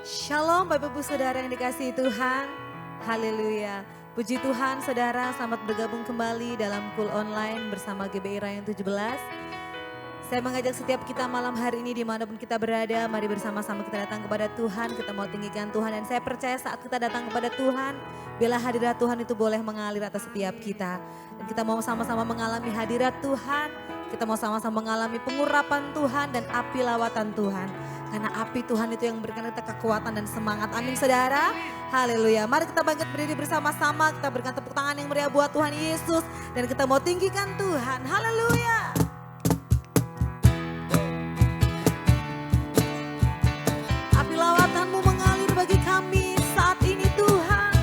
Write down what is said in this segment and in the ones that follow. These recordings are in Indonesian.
Shalom Bapak Ibu Saudara yang dikasihi Tuhan. Haleluya. Puji Tuhan saudara, selamat bergabung kembali dalam Cool Online bersama GBI Rayon 17. Saya mengajak setiap kita malam hari ini dimanapun kita berada, mari bersama-sama kita datang kepada Tuhan, kita mau tinggikan Tuhan. Dan saya percaya saat kita datang kepada Tuhan, bila hadirat Tuhan itu boleh mengalir atas setiap kita. Dan kita mau sama-sama mengalami hadirat Tuhan, kita mau sama-sama mengalami pengurapan Tuhan dan api lawatan Tuhan. Karena api Tuhan itu yang memberikan kita kekuatan dan semangat. Amin saudara. Haleluya. Mari kita bangkit berdiri bersama-sama. Kita berikan tepuk tangan yang meriah buat Tuhan Yesus. Dan kita mau tinggikan Tuhan. Haleluya. Api lawatanmu mengalir bagi kami saat ini Tuhan.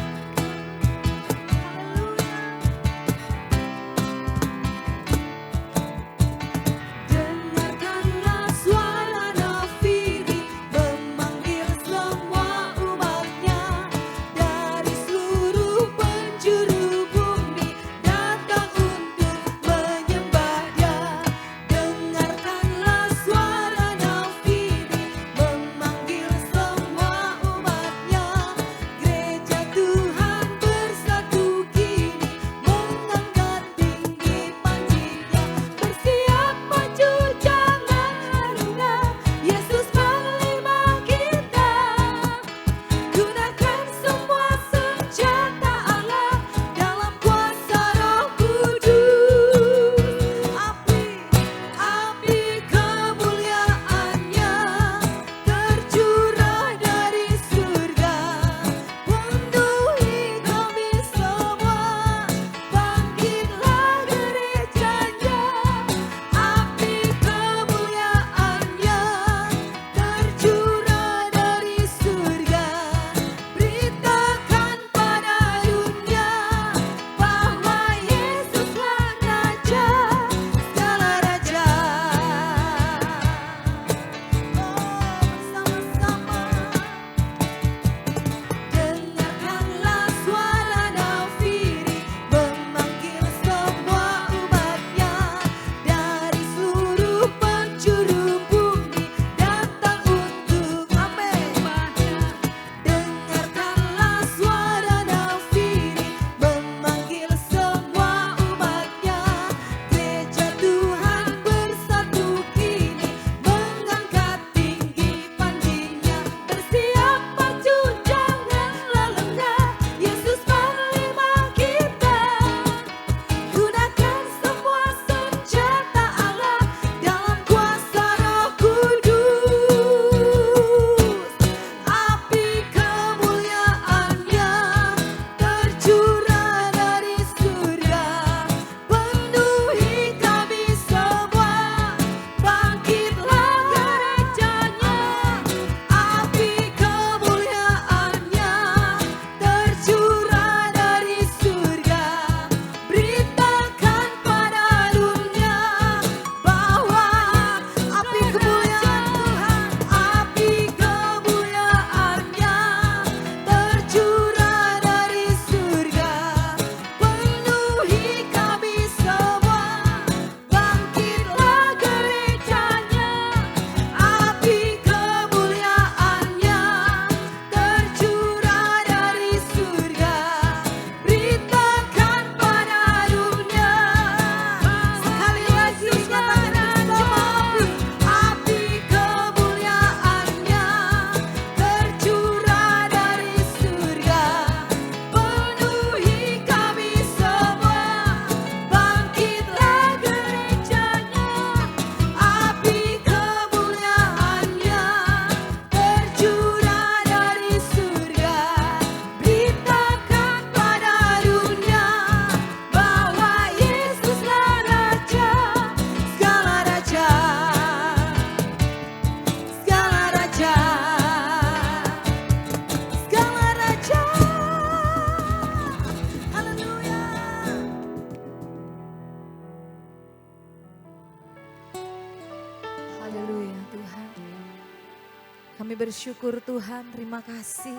Bersyukur Tuhan, terima kasih.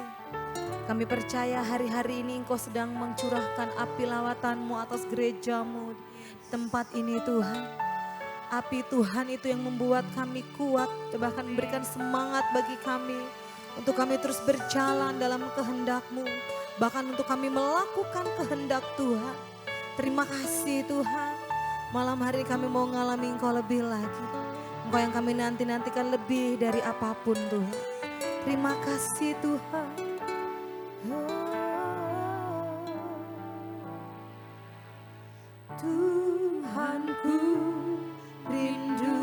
Kami percaya hari-hari ini Engkau sedang mencurahkan api lawatan-Mu atas gereja-Mu di tempat ini Tuhan. Api Tuhan itu yang membuat kami kuat, bahkan memberikan semangat bagi kami untuk kami terus berjalan dalam kehendak-Mu, bahkan untuk kami melakukan kehendak Tuhan. Terima kasih Tuhan, malam hari ini kami mau ngalami Engkau lebih lagi. Engkau yang kami nanti-nantikan lebih dari apapun Tuhan. Terima kasih Tuhan. Tuhanku rindu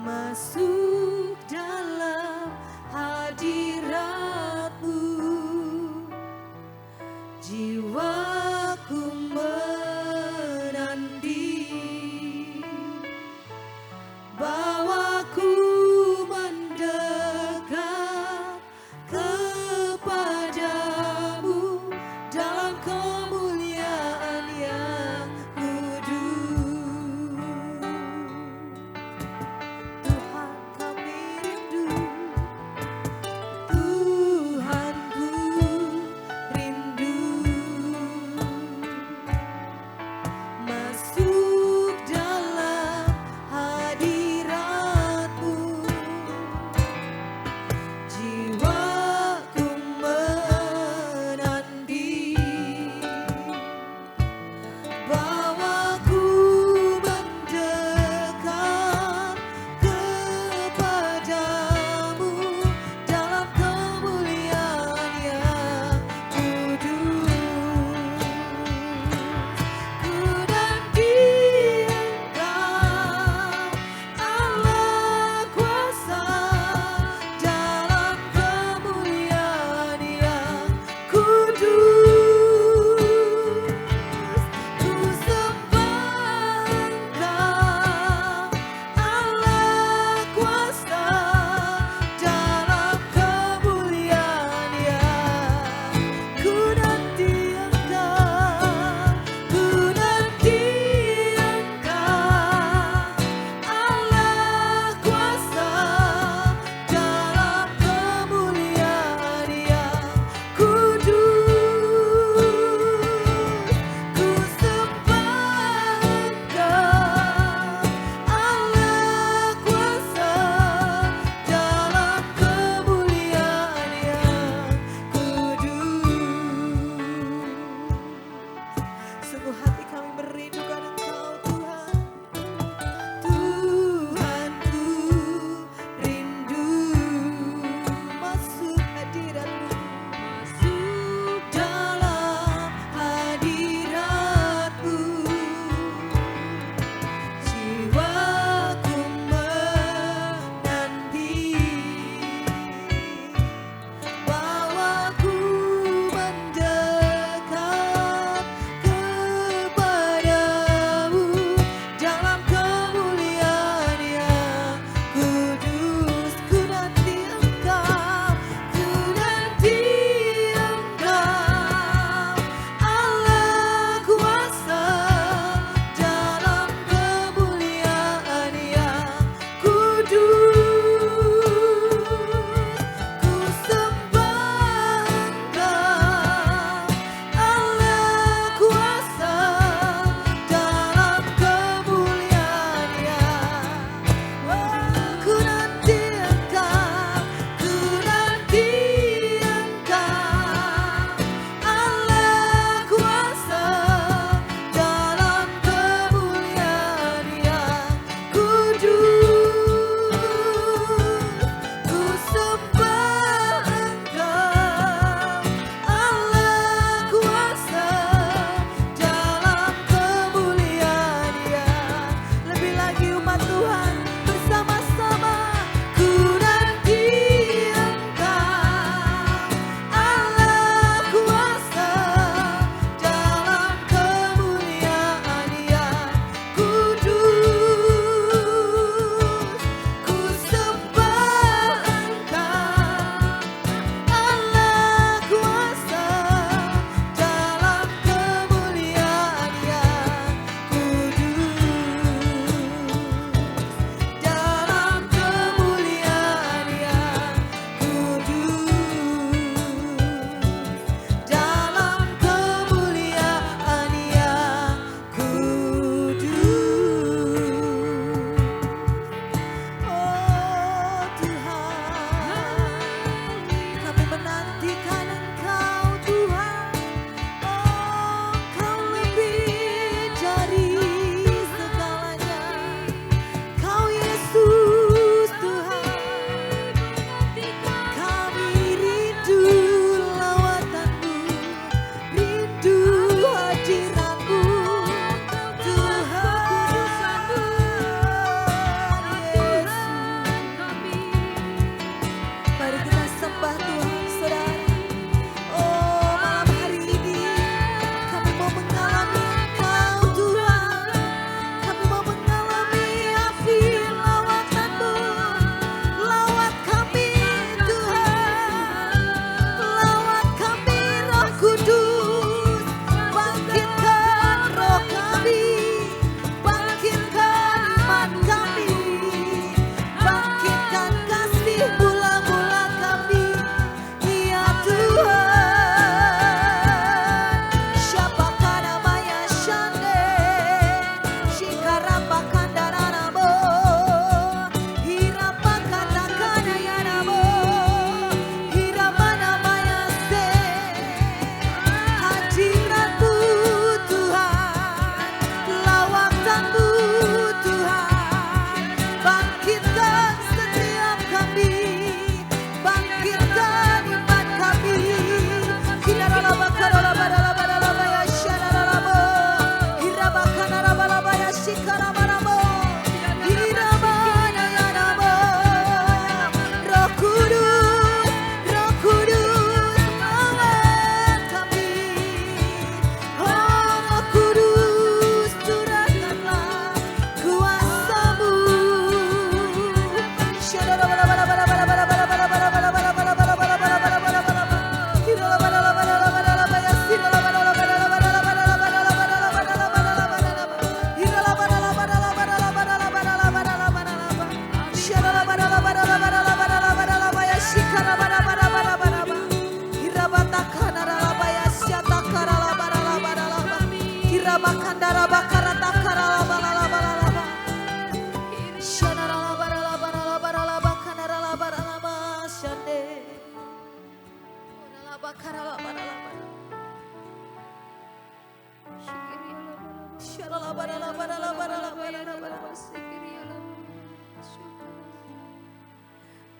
masuk dalam hadirat-Mu, jiwaku menanti, bawaku mendekat kepadamu dalam kemuliaan yang kudus. Tuhan, Kau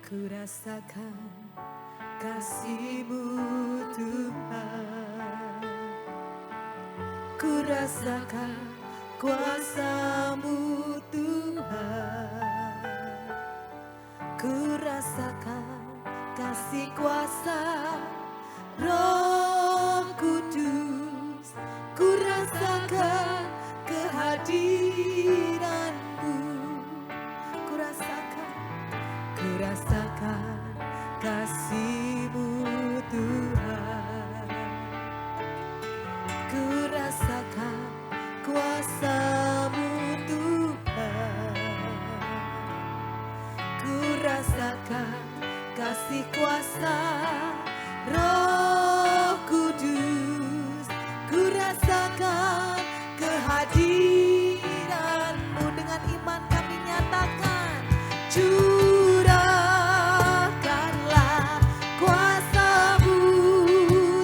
Ku rasakan kasih-Mu Tuhan, ku rasakan kuasa-Mu Tuhan, ku rasakan kasih kuasa Roh Kudus, ku rasakan kehadiran-Mu, ku rasakan kasih-Mu Tuhan, ku rasakan kuasa-Mu Tuhan, ku rasakan kasih kuasa Roh Kudus, ku rasakan kehadiran-Mu. Dengan iman kami nyatakan, curahkanlah kuasa-Mu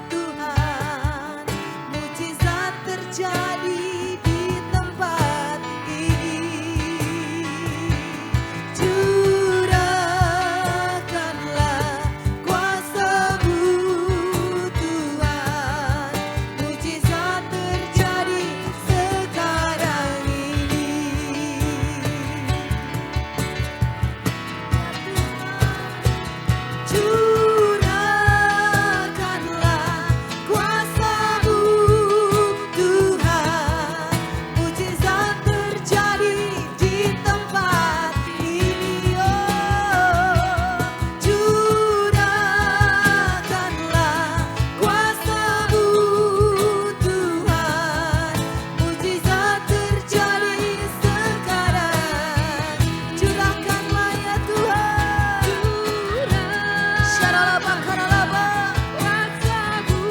Tuhan, mujizat terjadi di tempat ini. Curahkanlah kuasa-Mu Tuhan, mujizat terjadi sekarang ini. Curahkanlah kuasa-Mu Tuhan, mujizat terjadi di tempat ini. Oh, curahkanlah kuasa-Mu Tuhan, mujizat terjadi sekarang. Curahkanlah ya Tuhan. Syaralaba-karalaba, kuasa-Mu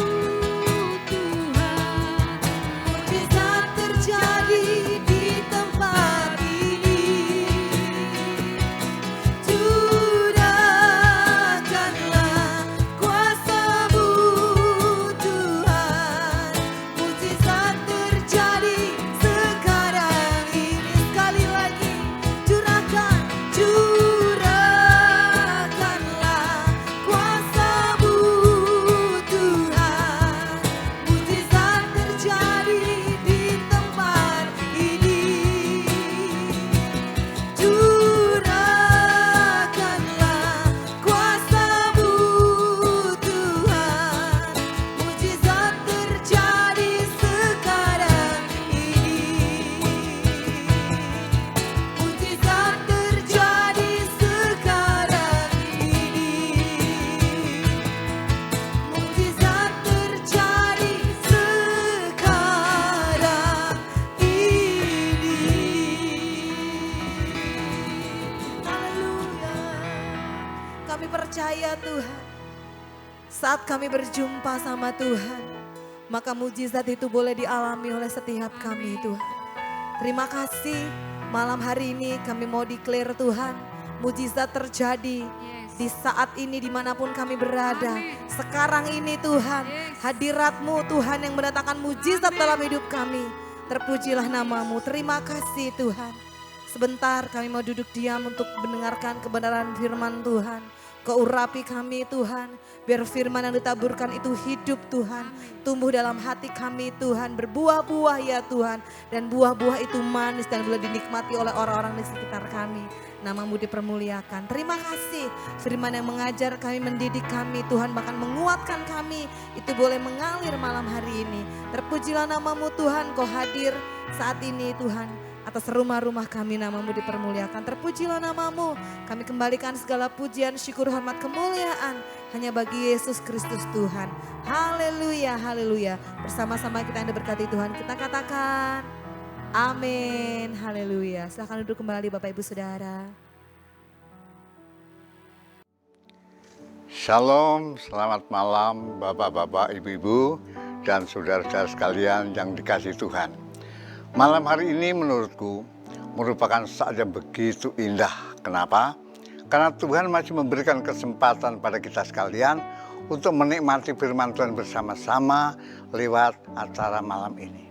Tuhan, mujizat terjadi di tempat ini. Curahkanlah kuasa-Mu Tuhan, mujizat terjadi sekarang ini. Sekali lagi, curahkanlah kuasa-Mu Tuhan, mujizat terjadi di tempat ini. Curahkanlah kuasa-Mu Tuhan, mujizat terjadi sekarang ini. Mujizat terjadi sekarang ini. Mujizat terjadi sekarang ini. Haleluya. Kami percaya Tuhan, saat kami berjumpa sama Tuhan, maka mujizat itu boleh dialami oleh setiap kami Tuhan. Terima kasih, malam hari ini kami mau declare Tuhan, mujizat terjadi di saat ini dimanapun kami berada. Sekarang ini Tuhan, hadirat-Mu Tuhan yang mendatangkan mujizat dalam hidup kami. Terpujilah nama-Mu, terima kasih Tuhan. Sebentar kami mau duduk diam untuk mendengarkan kebenaran firman Tuhan. Kau urapi kami Tuhan, biar firman yang ditaburkan itu hidup Tuhan. Tumbuh dalam hati kami Tuhan, berbuah-buah ya Tuhan. Dan buah-buah itu manis dan boleh dinikmati oleh orang-orang di sekitar kami. Nama-Mu dipermuliakan. Terima kasih firman yang mengajar kami, mendidik kami Tuhan, bahkan menguatkan kami. Itu boleh mengalir malam hari ini. Terpujilah nama-Mu Tuhan, Kau hadir saat ini Tuhan. Atas rumah-rumah kami nama-Mu dipermuliakan. Terpujilah nama-Mu. Kami kembalikan segala pujian, syukur, hormat, kemuliaan hanya bagi Yesus Kristus Tuhan. Haleluya, haleluya. Bersama-sama kita yang diberkati Tuhan, kita katakan amin, haleluya. Silahkan duduk kembali Bapak Ibu Saudara. Shalom, selamat malam Bapak-bapak, Ibu-ibu, dan saudara-saudara sekalian yang dikasihi Tuhan. Malam hari ini menurutku merupakan saat yang begitu indah. Kenapa? Karena Tuhan masih memberikan kesempatan pada kita sekalian untuk menikmati firman Tuhan bersama-sama lewat acara malam ini.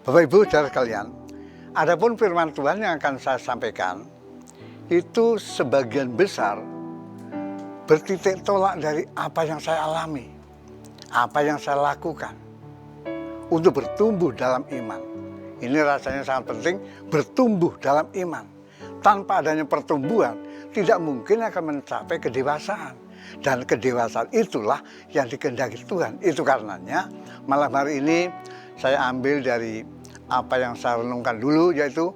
Bapak-ibu, saudara sekalian, adapun firman Tuhan yang akan saya sampaikan itu sebagian besar bertitik tolak dari apa yang saya alami, apa yang saya lakukan untuk bertumbuh dalam iman. Ini rasanya sangat penting, bertumbuh dalam iman. Tanpa adanya pertumbuhan, tidak mungkin akan mencapai kedewasaan. Dan kedewasaan itulah yang dikehendaki Tuhan. Itu karenanya malam hari ini saya ambil dari apa yang saya renungkan dulu, yaitu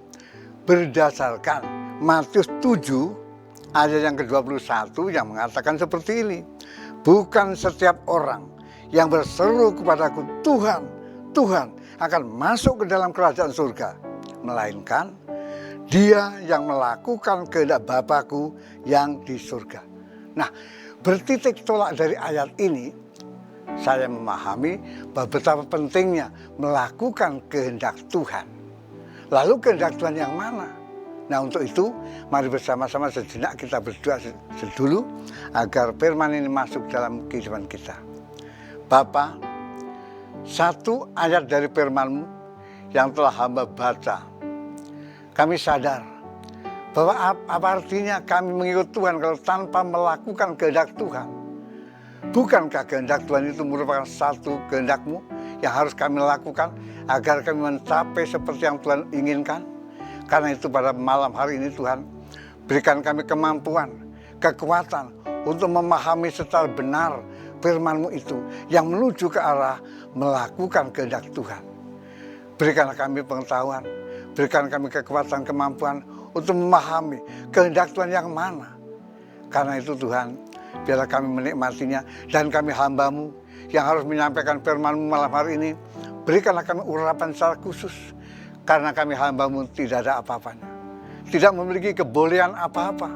berdasarkan Matius 7 ayat yang ke-21 yang mengatakan seperti ini. Bukan setiap orang yang berseru kepadaku, Tuhan, Tuhan, akan masuk ke dalam kerajaan surga, melainkan dia yang melakukan kehendak Bapakku yang di surga. Nah, bertitik tolak dari ayat ini, saya memahami bahwa betapa pentingnya melakukan kehendak Tuhan. Lalu kehendak Tuhan yang mana? Nah, untuk itu mari bersama-sama sejenak kita berdoa dulu agar firman ini masuk dalam kehidupan kita. Bapa, satu ayat dari firman-Mu yang telah hamba baca, kami sadar bahwa apa artinya kami mengikut Tuhan kalau tanpa melakukan kehendak Tuhan. Bukankah kehendak Tuhan itu merupakan satu kehendak-Mu yang harus kami lakukan agar kami mencapai seperti yang Tuhan inginkan? Karena itu pada malam hari ini Tuhan, berikan kami kemampuan, kekuatan untuk memahami secara benar firman-Mu itu yang menuju ke arah melakukan kehendak Tuhan. Berikanlah kami pengetahuan, berikan kami kekuatan, kemampuan untuk memahami kehendak Tuhan yang mana. Karena itu Tuhan, biarlah kami menikmatinya dan kami hamba-Mu yang harus menyampaikan firman-Mu malam hari ini. Berikanlah kami urapan secara khusus. Karena kami hamba-Mu tidak ada apa-apanya, tidak memiliki kebolehan apa-apa.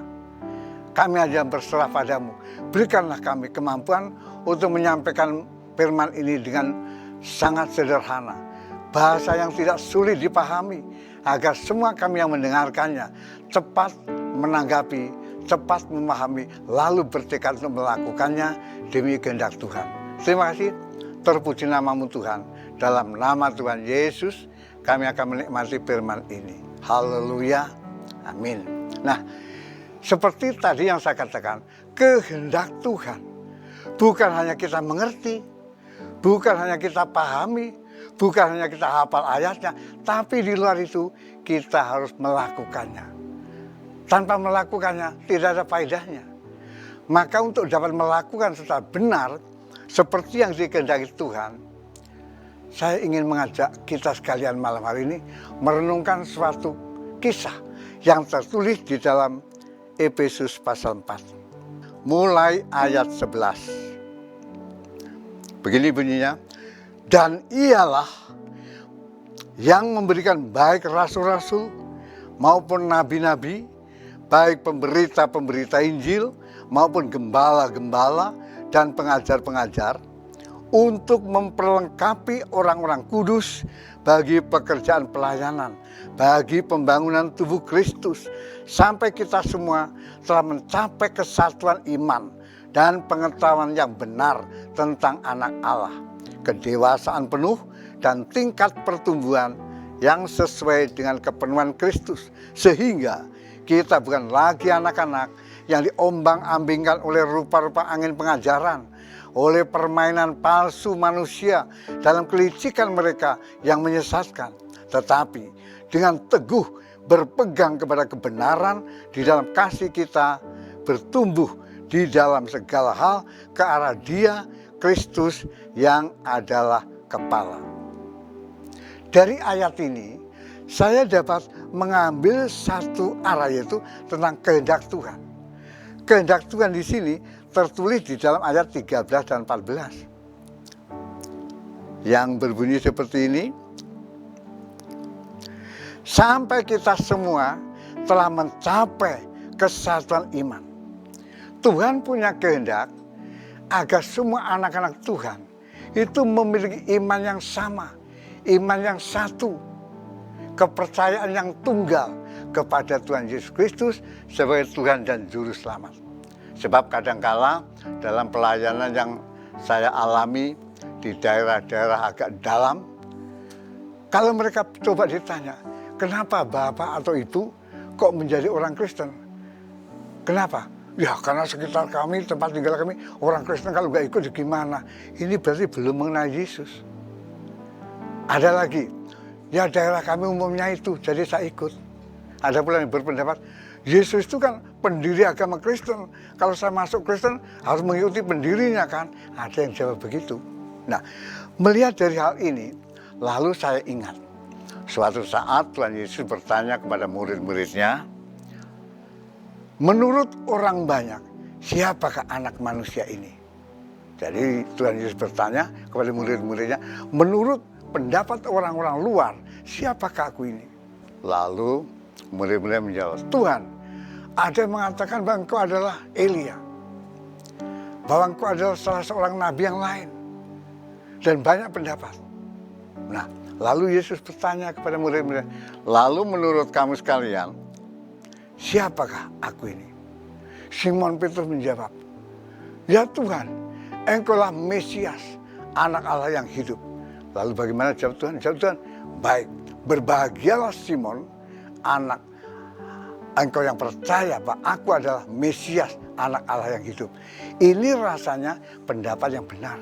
Kami hanya berserah padamu. Berikanlah kami kemampuan untuk menyampaikan firman ini dengan sangat sederhana, bahasa yang tidak sulit dipahami, agar semua kami yang mendengarkannya cepat menanggapi, cepat memahami, lalu bertekad untuk melakukannya demi kehendak Tuhan. Terima kasih, terpuji nama-Mu Tuhan. Dalam nama Tuhan Yesus kami akan menikmati firman ini. Haleluya. Amin. Nah, seperti tadi yang saya katakan, kehendak Tuhan bukan hanya kita mengerti, bukan hanya kita pahami, bukan hanya kita hafal ayatnya, tapi di luar itu kita harus melakukannya. Tanpa melakukannya tidak ada faedahnya. Maka untuk dapat melakukan secara benar seperti yang dikehendaki Tuhan, saya ingin mengajak kita sekalian malam hari ini merenungkan suatu kisah yang tertulis di dalam Efesus pasal 4. Mulai ayat 11. Begini bunyinya, dan ialah yang memberikan baik rasul-rasul maupun nabi-nabi, baik pemberita-pemberita Injil maupun gembala-gembala dan pengajar-pengajar, untuk memperlengkapi orang-orang kudus bagi pekerjaan pelayanan, bagi pembangunan tubuh Kristus, sampai kita semua telah mencapai kesatuan iman dan pengetahuan yang benar tentang anak Allah, kedewasaan penuh dan tingkat pertumbuhan yang sesuai dengan kepenuhan Kristus, sehingga kita bukan lagi anak-anak yang diombang-ambingkan oleh rupa-rupa angin pengajaran, oleh permainan palsu manusia dalam kelicikan mereka yang menyesatkan, tetapi dengan teguh berpegang kepada kebenaran di dalam kasih kita, bertumbuh di dalam segala hal ke arah Dia, Kristus yang adalah kepala. Dari ayat ini saya dapat mengambil satu arah, yaitu tentang kehendak Tuhan. Kehendak Tuhan di sini tertulis di dalam ayat 13 dan 14 yang berbunyi seperti ini. Sampai kita semua telah mencapai kesatuan iman. Tuhan punya kehendak agar semua anak-anak Tuhan itu memiliki iman yang sama, iman yang satu, kepercayaan yang tunggal kepada Tuhan Yesus Kristus sebagai Tuhan dan Juru Selamat. Sebab kadangkala dalam pelayanan yang saya alami di daerah-daerah agak dalam, kalau mereka coba ditanya, kenapa Bapak atau Ibu kok menjadi orang Kristen? Kenapa? Ya karena sekitar kami, tempat tinggal kami, orang Kristen kalau nggak ikut gimana? Ini berarti belum mengenal Yesus. Ada lagi, ya daerah kami umumnya itu, jadi saya ikut. Ada pula yang berpendapat, Yesus itu kan pendiri agama Kristen. Kalau saya masuk Kristen harus mengikuti pendirinya kan. Ada yang jawab begitu. Nah, melihat dari hal ini, lalu saya ingat. Suatu saat Tuhan Yesus bertanya kepada murid-muridnya, menurut orang banyak, siapakah anak manusia ini? Jadi Tuhan Yesus bertanya kepada murid-muridnya, menurut pendapat orang-orang luar, siapakah aku ini? Lalu murid-murid menjawab, Tuhan, ada yang mengatakan bahwa engkau adalah Elia, bahwa engkau adalah salah seorang nabi yang lain, dan banyak pendapat. Nah, lalu Yesus bertanya kepada murid-murid, lalu menurut kamu sekalian, siapakah aku ini? Simon Petrus menjawab, ya Tuhan, engkaulah Mesias, anak Allah yang hidup. Lalu bagaimana jawab Tuhan? Jawab Tuhan, baik, berbahagialah Simon, anak engkau yang percaya bahwa aku adalah Mesias, anak Allah yang hidup. Ini rasanya pendapat yang benar.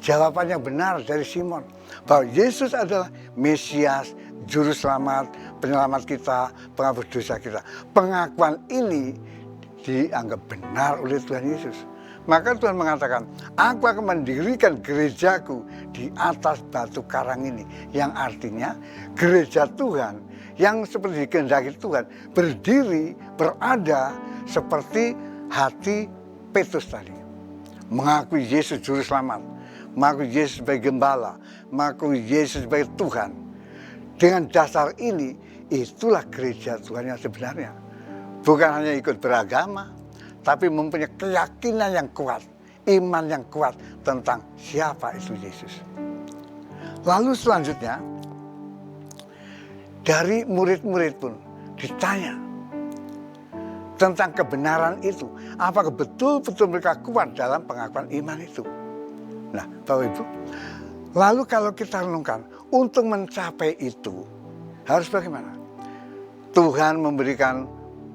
Jawaban yang benar dari Simon, bahwa Yesus adalah Mesias, Juru Selamat, penyelamat kita, penghapus dosa kita. Pengakuan ini dianggap benar oleh Tuhan Yesus. Maka Tuhan mengatakan, aku akan mendirikan gerejaku di atas batu karang ini. Yang artinya gereja Tuhan yang seperti dikehendaki Tuhan berdiri, berada seperti hati Petrus tadi. Mengakui Yesus Juru Selamat, mengakui Yesus sebagai Gembala, mengakui Yesus sebagai Tuhan. Dengan dasar ini, itulah gereja Tuhan yang sebenarnya. Bukan hanya ikut beragama, tapi mempunyai keyakinan yang kuat, iman yang kuat tentang siapa itu Yesus. Lalu selanjutnya, dari murid-murid pun ditanya tentang kebenaran itu. Apakah betul-betul mereka kuat dalam pengakuan iman itu? Nah, Bapak Ibu, lalu kalau kita renungkan, untuk mencapai itu harus bagaimana? Tuhan memberikan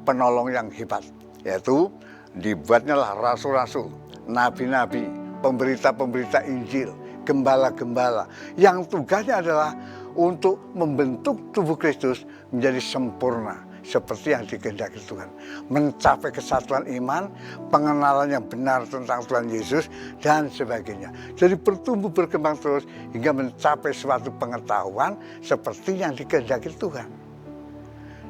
penolong yang hebat, yaitu dibuatnya lah rasul-rasul, nabi-nabi, pemberita-pemberita Injil, gembala-gembala, yang tugasnya adalah untuk membentuk tubuh Kristus menjadi sempurna, seperti yang dikehendaki Tuhan. Mencapai kesatuan iman, pengenalan yang benar tentang Tuhan Yesus, dan sebagainya. Jadi bertumbuh berkembang terus hingga mencapai suatu pengetahuan seperti yang dikehendaki Tuhan.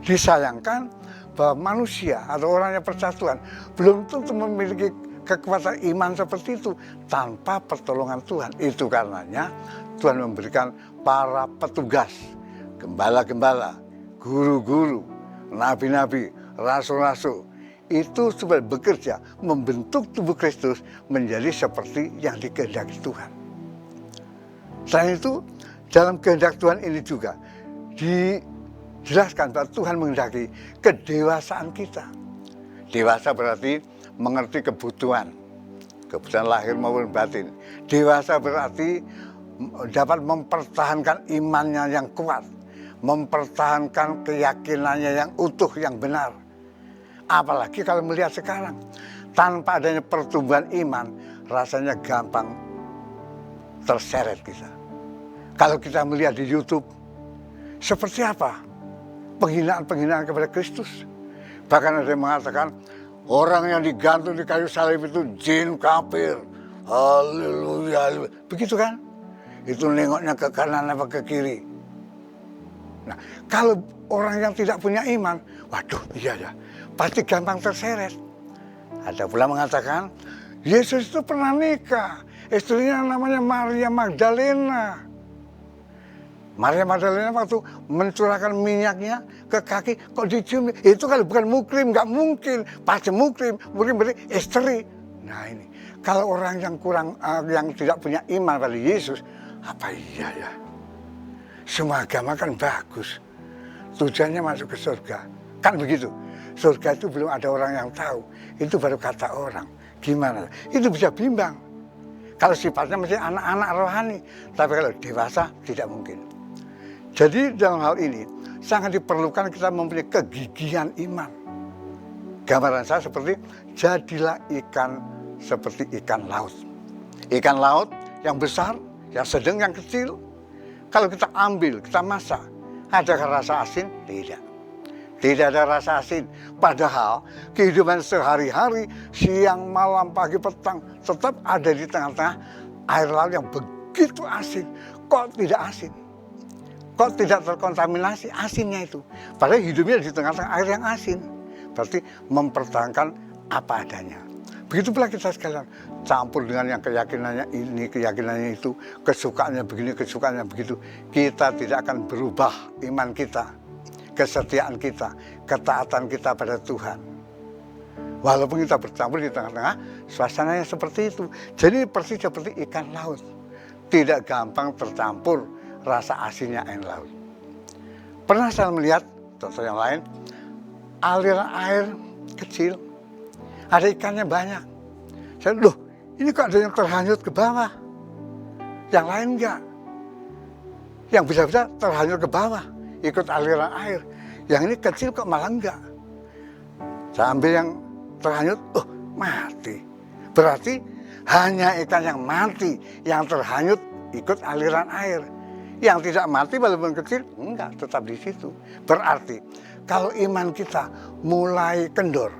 Disayangkan bahwa manusia atau orang yang percaya Tuhan belum tentu memiliki kekuatan iman seperti itu tanpa pertolongan Tuhan. Itu karenanya Tuhan memberikan para petugas, gembala-gembala, guru-guru, nabi-nabi, rasul-rasul, itu supaya bekerja membentuk tubuh Kristus menjadi seperti yang dikehendaki Tuhan. Selain itu, dalam kehendak Tuhan ini juga dijelaskan bahwa Tuhan menghendaki kedewasaan kita. Dewasa berarti mengerti kebutuhan lahir maupun batin. Dewasa berarti dapat mempertahankan imannya yang kuat, mempertahankan keyakinannya yang utuh, yang benar. Apalagi kalau melihat sekarang, tanpa adanya pertumbuhan iman, rasanya gampang terseret kita. Kalau kita melihat di YouTube, seperti apa penghinaan-penghinaan kepada Kristus. Bahkan ada yang mengatakan, orang yang digantung di kayu salib itu jin kafir. Haleluya. Begitu kan? Itu nengoknya ke kanan apa ke kiri. Nah, kalau orang yang tidak punya iman, waduh iya ya, pasti gampang terseret. Ada pula mengatakan, Yesus itu pernah nikah, istrinya namanya Maria Magdalena. Maria Magdalena waktu mencurahkan minyaknya ke kaki, kok dicium? Itu kalau bukan mukrim, nggak mungkin. Pasti mukrim berarti istri. Nah ini, kalau orang yang yang tidak punya iman pada Yesus, apa iya ya? Semua agama kan bagus, tujuannya masuk ke surga, kan begitu. Surga itu belum ada orang yang tahu, itu baru kata orang. Gimana? Itu bisa bimbang. Kalau sifatnya masih anak-anak rohani, tapi kalau dewasa tidak mungkin. Jadi dalam hal ini sangat diperlukan kita mempunyai kegigihan iman. Gambaran saya seperti jadilah ikan seperti ikan laut. Ikan laut yang besar, yang sedang, yang kecil. Kalau kita ambil, kita masak, adakah rasa asin? Tidak. Tidak ada rasa asin. Padahal kehidupan sehari-hari, siang, malam, pagi, petang, tetap ada di tengah-tengah air laut yang begitu asin. Kok tidak asin? Kok tidak terkontaminasi asinnya itu? Padahal hidupnya di tengah-tengah air yang asin. Berarti mempertahankan apa adanya. Begitu pula kita sekalian, campur dengan yang keyakinannya ini, keyakinannya itu, kesukaannya begini, kesukaannya begitu. Kita tidak akan berubah iman kita, kesetiaan kita, ketaatan kita pada Tuhan. Walaupun kita bercampur di tengah-tengah, suasananya seperti itu. Jadi persis seperti ikan laut. Tidak gampang tercampur rasa asinnya air laut. Pernah saya melihat contoh yang lain, aliran air kecil, ada ikannya banyak. Saya loh, ini kok ada yang terhanyut ke bawah, yang lain enggak. Yang bisa-bisa terhanyut ke bawah, ikut aliran air. Yang ini kecil kok malah enggak. Saya ambil yang terhanyut, oh mati. Berarti hanya ikan yang mati, yang terhanyut ikut aliran air. Yang tidak mati walaupun kecil, enggak, tetap di situ. Berarti kalau iman kita mulai kendor,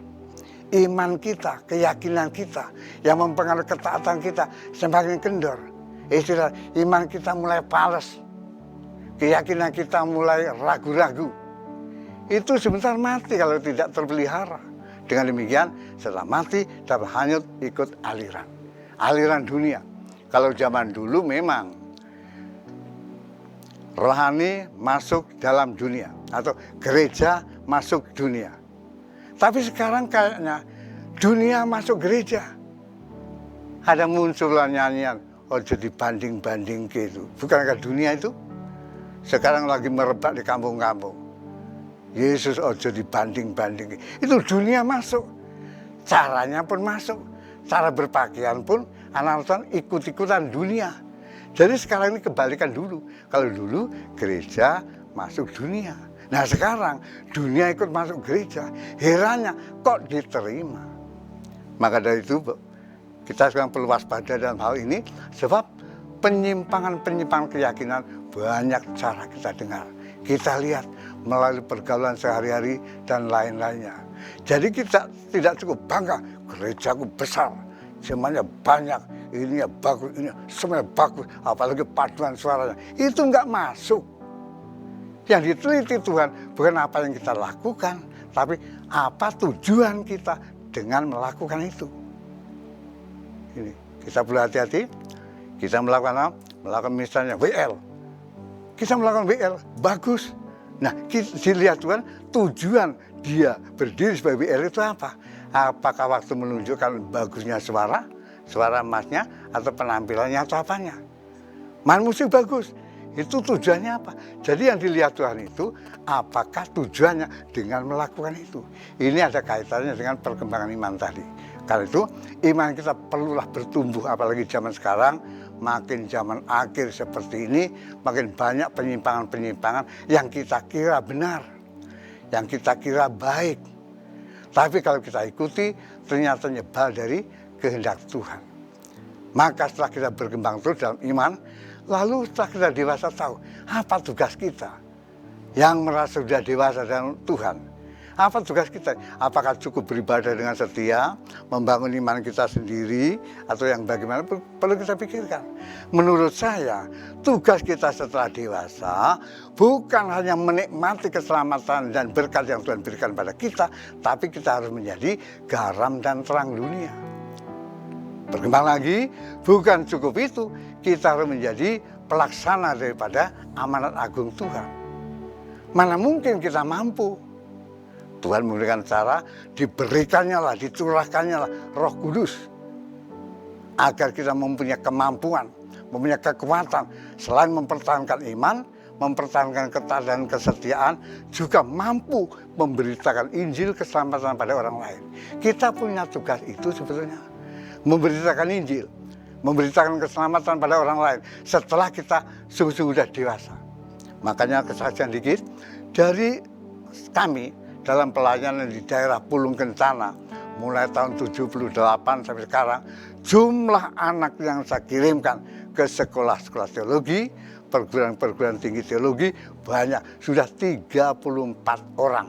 iman kita, keyakinan kita, yang mempengaruhi ketaatan kita semakin kendor. Istilah iman kita mulai pales, keyakinan kita mulai ragu-ragu. Itu sebentar mati kalau tidak terpelihara. Dengan demikian, setelah mati, terhanyut ikut aliran. Aliran dunia. Kalau zaman dulu memang rohani masuk dalam dunia atau gereja masuk dunia. Tapi sekarang kayaknya dunia masuk gereja. Ada munculnya nyanyian, ojo dibanding-banding gitu. Bukankah dunia itu sekarang lagi merebak di kampung-kampung. Yesus ojo dibanding-banding. Itu dunia masuk. Caranya pun masuk. Cara berpakaian pun anak-anak ikut-ikutan dunia. Jadi sekarang ini kebalikan dulu. Kalau dulu gereja masuk dunia. Nah sekarang dunia ikut masuk gereja. Herannya kok diterima. Maka dari itu kita sekarang perlu waspada dalam hal ini. Sebab penyimpangan-penyimpangan keyakinan banyak cara kita dengar. Kita lihat melalui pergaulan sehari-hari dan lain-lainnya. Jadi kita tidak cukup bangga. Gerejaku besar. Semuanya banyak. Ini ya bagus, ini semuanya bagus, apalagi paduan suaranya. Itu enggak masuk. Yang diteliti Tuhan bukan apa yang kita lakukan, tapi apa tujuan kita dengan melakukan itu. Ini, kita perlu hati-hati, kita melakukan apa? Melakukan misalnya WL. Kita melakukan WL, bagus. Nah, dilihat Tuhan, tujuan dia berdiri sebagai WL itu apa? Apakah waktu menunjukkan bagusnya suara emasnya, atau penampilannya, atau apanya. Musik bagus, itu tujuannya apa? Jadi yang dilihat Tuhan itu, apakah tujuannya dengan melakukan itu. Ini ada kaitannya dengan perkembangan iman tadi. Karena itu, iman kita perlulah bertumbuh, apalagi zaman sekarang, makin zaman akhir seperti ini, makin banyak penyimpangan-penyimpangan yang kita kira benar, yang kita kira baik. Tapi kalau kita ikuti, ternyata nyebal dari kehendak Tuhan. Maka setelah kita berkembang terus dalam iman, lalu setelah kita dewasa tahu apa tugas kita yang merasa sudah dewasa dalam Tuhan. Apa tugas kita? Apakah cukup beribadah dengan setia, membangun iman kita sendiri, atau yang bagaimana perlu kita pikirkan. Menurut saya, tugas kita setelah dewasa bukan hanya menikmati keselamatan dan berkat yang Tuhan berikan pada kita, tapi kita harus menjadi garam dan terang dunia. Berkembang lagi, bukan cukup itu, kita harus menjadi pelaksana daripada amanat agung Tuhan. Mana mungkin kita mampu. Tuhan memberikan cara, diberikannya lah, dicurahkannya lah Roh Kudus. Agar kita mempunyai kemampuan, mempunyai kekuatan. Selain mempertahankan iman, mempertahankan ketaatan dan kesetiaan, juga mampu memberitakan Injil keselamatan pada orang lain. Kita punya tugas itu sebetulnya. Memberitakan Injil, memberitakan keselamatan pada orang lain setelah kita sudah dewasa. Makanya kesaksian dikit dari kami dalam pelayanan di daerah Pulung Kencana mulai tahun 78 sampai sekarang, jumlah anak yang saya kirimkan ke sekolah-sekolah teologi, perguruan-perguruan tinggi teologi banyak, sudah 34 orang.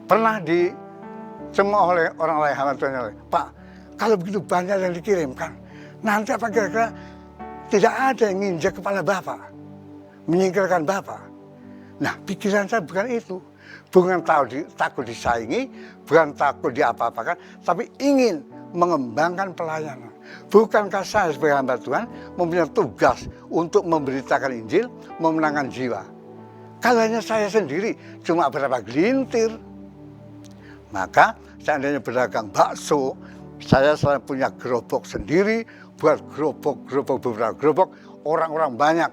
Pernah dicemooh oleh orang lain hamba Tuhan, Pak, kalau begitu banyak yang dikirimkan, nanti apa kira-kira tidak ada yang nginjak kepala Bapak, menyingkirkan Bapak. Nah, pikiran saya bukan itu. Bukan takut disaingi, bukan takut diapa-apakan, tapi ingin mengembangkan pelayanan. Bukankah saya sebagai hamba Tuhan mempunyai tugas untuk memberitakan Injil, memenangkan jiwa? Kalau hanya saya sendiri, cuma berapa gelintir. Maka seandainya berdagang bakso, saya selalu punya gerobak sendiri, buat gerobak beberapa gerobak, orang-orang banyak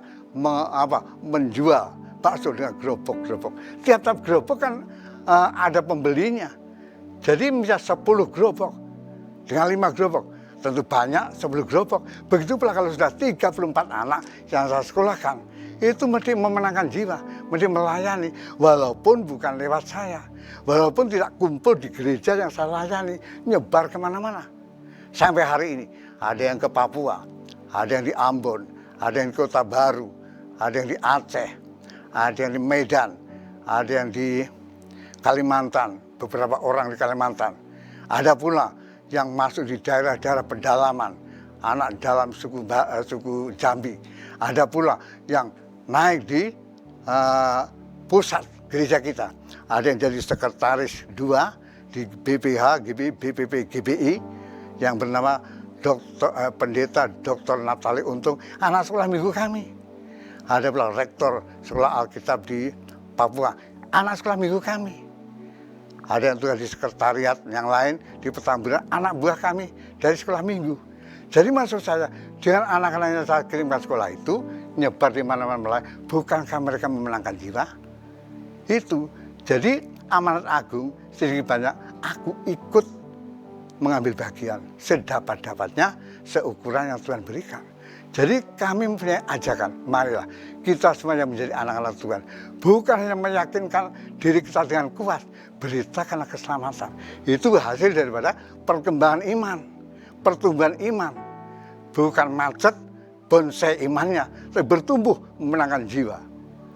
menjual bakso dengan gerobak. Tiap-tiap gerobak kan ada pembelinya. Jadi bisa 10 gerobak dengan 5 gerobak. Tentu banyak 10 gerobak. Begitu pula kalau sudah 34 anak yang saya sekolahkan. Itu mesti memenangkan jiwa, mesti melayani. Walaupun bukan lewat saya. Walaupun tidak kumpul di gereja yang saya layani. Nyebar kemana-mana. Sampai hari ini ada yang ke Papua, ada yang di Ambon, ada yang di Kota Baru, ada yang di Aceh, ada yang di Medan, ada yang di Kalimantan, beberapa orang di Kalimantan. Ada pula yang masuk di daerah-daerah pedalaman, anak dalam suku Jambi. Ada pula yang naik di pusat gereja kita. Ada yang jadi sekretaris 2 di BPH, BPP, GBI yang bernama Pendeta Dr. Natali Untung, anak sekolah minggu kami. Ada pula rektor sekolah Alkitab di Papua, anak sekolah minggu kami. Ada yang tugas di sekretariat yang lain di Petamburan, anak buah kami dari sekolah minggu. Jadi maksud saya, dengan anak-anak yang saya kirimkan sekolah itu, nyebar di mana-mana, bukankah mereka memenangkan jiwa? Itu. Jadi amanat agung, sedikit banyak, aku ikut mengambil bagian sedapat-dapatnya, seukuran yang Tuhan berikan. Jadi kami mempunyai ajakan, marilah kita semuanya menjadi anak-anak Tuhan. Bukan hanya meyakinkan diri kita dengan kuat, beritakanlah keselamatan. Itu hasil daripada perkembangan iman, pertumbuhan iman. Bukan macet, bonsai imannya, tapi bertumbuh memenangkan jiwa.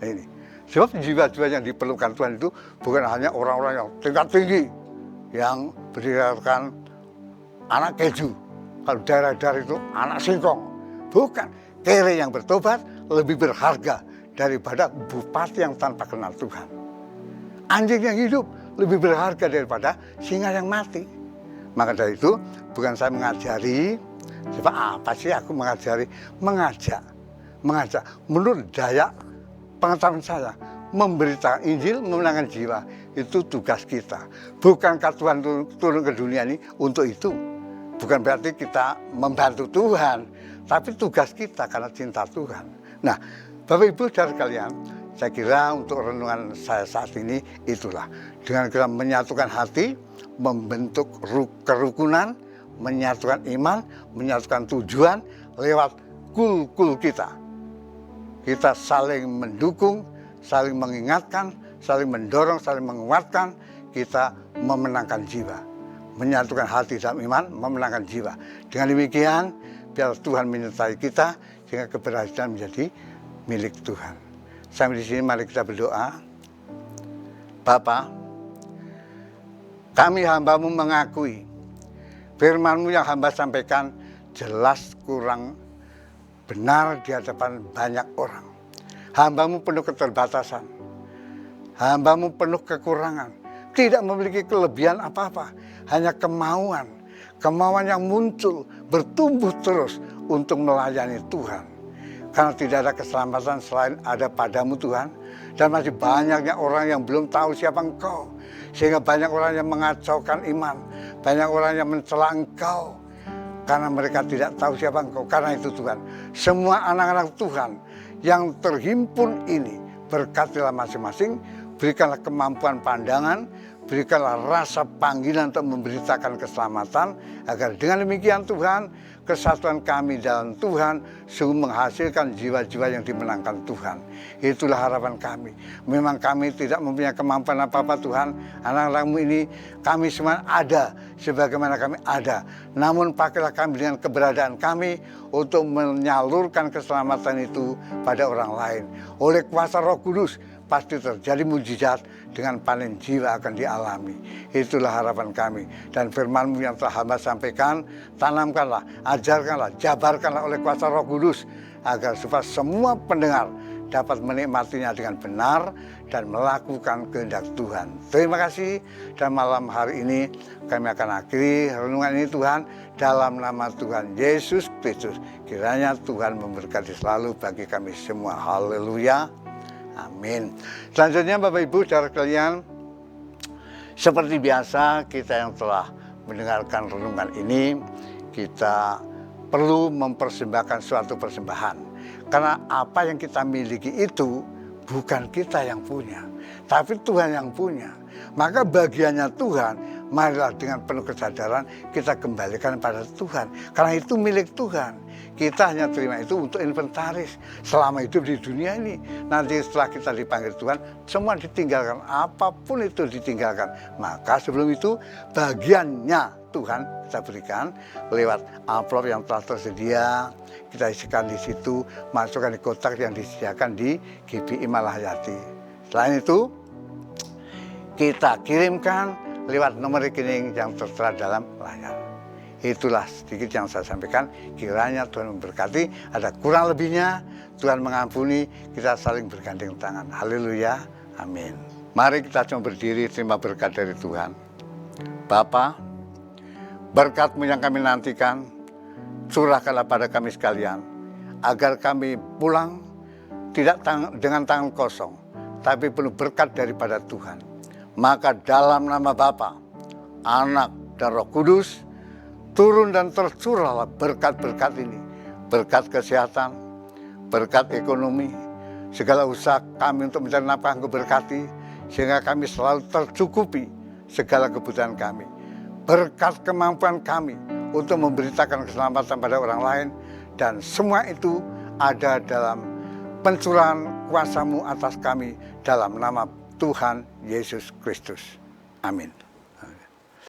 Ini. Sebab jiwa-jiwa yang diperlukan Tuhan itu bukan hanya orang-orang yang tingkat tinggi, yang berdasarkan anak keju. Kalau daerah-daerah itu anak singkong. Bukan, kere yang bertobat lebih berharga daripada bupati yang tanpa kenal Tuhan. Anjing yang hidup lebih berharga daripada singa yang mati. Maka dari itu, bukan saya mengajari, sebab apa sih aku mengajari? Mengajak. Menurut daya pengetahuan saya, memberitakan Injil, memenangkan jiwa, itu tugas kita. Bukankah Tuhan turun ke dunia ini untuk itu? Bukan berarti kita membantu Tuhan, tapi tugas kita karena cinta Tuhan. Nah, Bapak Ibu saudara sekalian, saya kira untuk renungan saya saat ini itulah. Dengan kita menyatukan hati, membentuk kerukunan, menyatukan iman, menyatukan tujuan lewat kul-kul kita. Kita saling mendukung, saling mengingatkan, saling mendorong, saling menguatkan, kita memenangkan jiwa. Menyatukan hati dalam iman, memenangkan jiwa. Dengan demikian, biar Tuhan menyertai kita, sehingga keberhasilan menjadi milik Tuhan. Sampai di sini mari kita berdoa. Bapa, kami hamba-Mu mengakui firman-Mu yang hamba sampaikan jelas kurang benar di hadapan banyak orang. Hamba-Mu penuh keterbatasan. Hamba-Mu penuh kekurangan. Tidak memiliki kelebihan apa-apa. Hanya kemauan. Kemauan yang muncul, bertumbuh terus untuk melayani Tuhan. Karena tidak ada keselamatan selain ada padamu Tuhan. Dan masih banyaknya orang yang belum tahu siapa Engkau. Sehingga banyak orang yang mengacaukan iman. Banyak orang yang mencela Engkau. Karena mereka tidak tahu siapa Engkau. Karena itu Tuhan, semua anak-anak Tuhan yang terhimpun ini, berkatilah masing-masing. Berikanlah kemampuan pandangan. Berikanlah rasa panggilan untuk memberitakan keselamatan. Agar dengan demikian Tuhan, kesatuan kami dalam Tuhan sungguh menghasilkan jiwa-jiwa yang dimenangkan Tuhan. Itulah harapan kami. Memang kami tidak mempunyai kemampuan apa-apa Tuhan. Anak-anakmu ini kami semua ada sebagaimana kami ada. Namun pakailah kami dengan keberadaan kami untuk menyalurkan keselamatan itu pada orang lain. Oleh kuasa Roh Kudus pasti terjadi mujizat, dengan panen jiwa akan dialami. Itulah harapan kami. Dan firman-Mu yang telah hamba sampaikan, tanamkanlah, ajarkanlah, jabarkanlah oleh kuasa Roh Kudus, agar supaya semua pendengar dapat menikmatinya dengan benar dan melakukan kehendak Tuhan. Terima kasih, dan malam hari ini kami akan akhiri renungan ini Tuhan, dalam nama Tuhan Yesus Kristus. Kiranya Tuhan memberkati selalu bagi kami semua. Haleluya. Amin. Selanjutnya Bapak Ibu saudara sekalian, seperti biasa kita yang telah mendengarkan renungan ini, kita perlu mempersembahkan suatu persembahan. Karena apa yang kita miliki itu bukan kita yang punya, tapi Tuhan yang punya. Maka bagiannya Tuhan, marilah dengan penuh kesadaran kita kembalikan pada Tuhan. Karena itu milik Tuhan. Kita hanya terima itu untuk inventaris selama hidup di dunia ini. Nanti setelah kita dipanggil Tuhan, semua ditinggalkan. Apapun itu ditinggalkan. Maka sebelum itu bagiannya Tuhan kita berikan lewat amplop yang telah tersedia. Kita isikan di situ, masukkan di kotak yang disediakan di GBI Malahayati. Selain itu, kita kirimkan lewat nomor rekening yang tertera dalam layar. Itulah sedikit yang saya sampaikan. Kiranya Tuhan memberkati. Ada kurang lebihnya, Tuhan mengampuni. Kita saling bergandeng tangan. Haleluya. Amin. Mari kita cuma berdiri terima berkat dari Tuhan. Bapa, berkat-Mu yang kami nantikan, curahkanlah pada kami sekalian. Agar kami pulang tidak dengan tangan kosong, tapi penuh berkat daripada Tuhan. Maka dalam nama Bapa, Anak, dan Roh Kudus, turun dan tercurahlah berkat-berkat ini. Berkat kesehatan, berkat ekonomi, segala usaha kami untuk mencari nafkah Engkau berkati, sehingga kami selalu tercukupi segala kebutuhan kami. Berkat kemampuan kami untuk memberitakan keselamatan pada orang lain, dan semua itu ada dalam pencurahan kuasa-Mu atas kami dalam nama Tuhan Yesus Kristus. Amin.